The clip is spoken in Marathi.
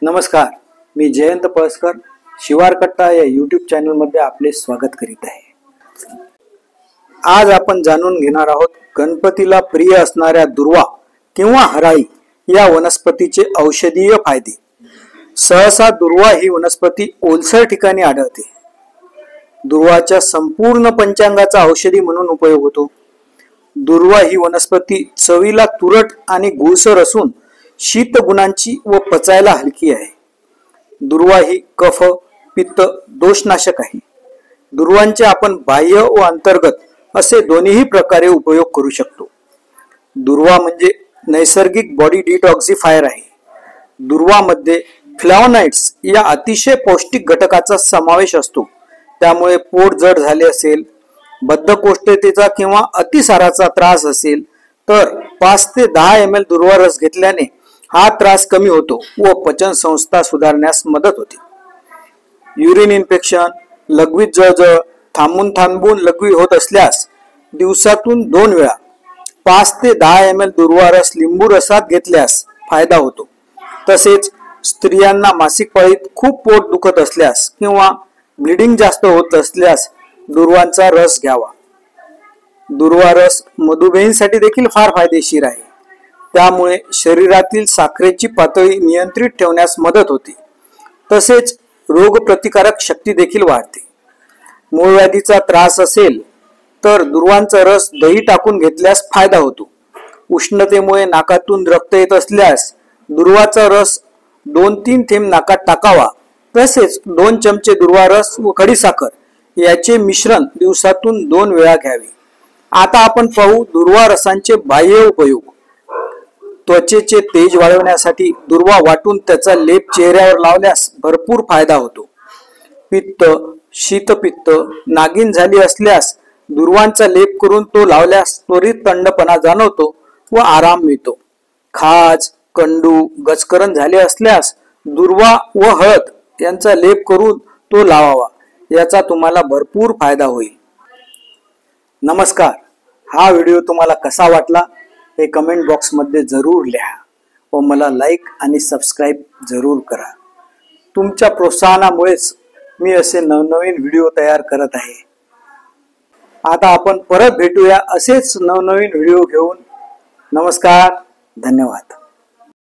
नमस्कार, मी जयंत पळसकर शिवारकट्टा या यूट्यूब चॅनलमध्ये आपले स्वागत करीत आहे। आज आपण जाणून घेणार आहोत गणपतीला प्रिय असणाऱ्या दुर्वा किंवा हराळी या वनस्पतीचे औषधीय फायदे। सहसा दुर्वा ही वनस्पती ओलसर ठिकाणी आढळते। दुर्वाच्या संपूर्ण पंचांगाचा औषधी म्हणून उपयोग होतो। दुर्वा ही वनस्पती चवीला तुरट आणि गुळसर असून शीत गुणांची व पचायला हलकी आहे। दुर्वा ही कफ पित्त दोषनाशक आहे। दुर्वांचे आपण बाह्य व अंतर्गत असे दोन्ही प्रकारे उपयोग करू शकतो। दुर्वा म्हणजे नैसर्गिक बॉडी डिटॉक्सिफायर आहे। दुर्वामध्ये फ्लॅवोनॉइड्स या अतिशय पौष्टिक घटकाचा समावेश असतो। त्यामुळे पोट जड झाले असेल, बद्धकोष्ठतेचा किंवा अतिसाराचा त्रास असेल तर 5 ते 10 ml दुर्वा रस घेतल्याने हा त्रास कमी होतो व पचन संस्था सुधारण्यास मदत होते। युरिन इन्फेक्शन, लघवीत जळजळ, थांबून लघवी होत असल्यास दिवसातून 2 वेळा 5 ते 10 ml दुर्वा रस लिंबू रसात घेतल्यास फायदा होतो। तसेच स्त्रियांना मासिक पाळीत खूप पोट दुखत असल्यास किंवा ब्लिडिंग जास्त होत असल्यास दुर्वांचा रस घ्यावा। दुर्वा रस मधुमेहींसाठी देखील फार फायदेशीर आहे। त्यामुळे शरीरातील साखरेची पातळी नियंत्रित ठेवण्यास मदत होते। तसेच रोगप्रतिकारक शक्ती देखील वाढते। मूळव्याधीचा त्रास असेल तर दुर्वांचा रस दही टाकून घेतल्यास फायदा होतो। उष्णतेमुळे नाकातून रक्त येत असल्यास दुर्वाचा रस 2-3 थेंब नाकात टाकावा। तसेच 2 चमचे दुर्वा रस व खडीसाखर याचे मिश्रण दिवसातून 2 वेळा घ्यावे। आता आपण पाहू दुर्वा रसांचे बाह्य उपयोग। त्वचेचे तेज वाढवण्यासाठी दुर्वा वाटून त्याचा लेप चेहऱ्यावर लावल्यास भरपूर फायदा होतो। पित्त, शीतपित्त, नागिन झाली असल्यास दुर्वांचा लेप करून तो लावल्यास त्वरित थंडपणा जाणवतो व आराम मिळतो। खाज, कंडू, गचकरण झाले असल्यास दुर्वा व हळद यांचा लेप करून तो लावावा। याचा तुम्हाला भरपूर फायदा होईल। नमस्कार, हा व्हिडिओ तुम्हाला कसा वाटला हे कमेंट बॉक्स मध्ये जरूर लिहा व मला लाईक आणि सबस्क्राईब जरूर करा। तुमच्या प्रोत्साहनामुळेच मी असे नवनवीन व्हिडिओ तयार करत आहे। आता आपण परत भेटूया असेच नवनवीन व्हिडिओ घेऊन। नमस्कार, धन्यवाद।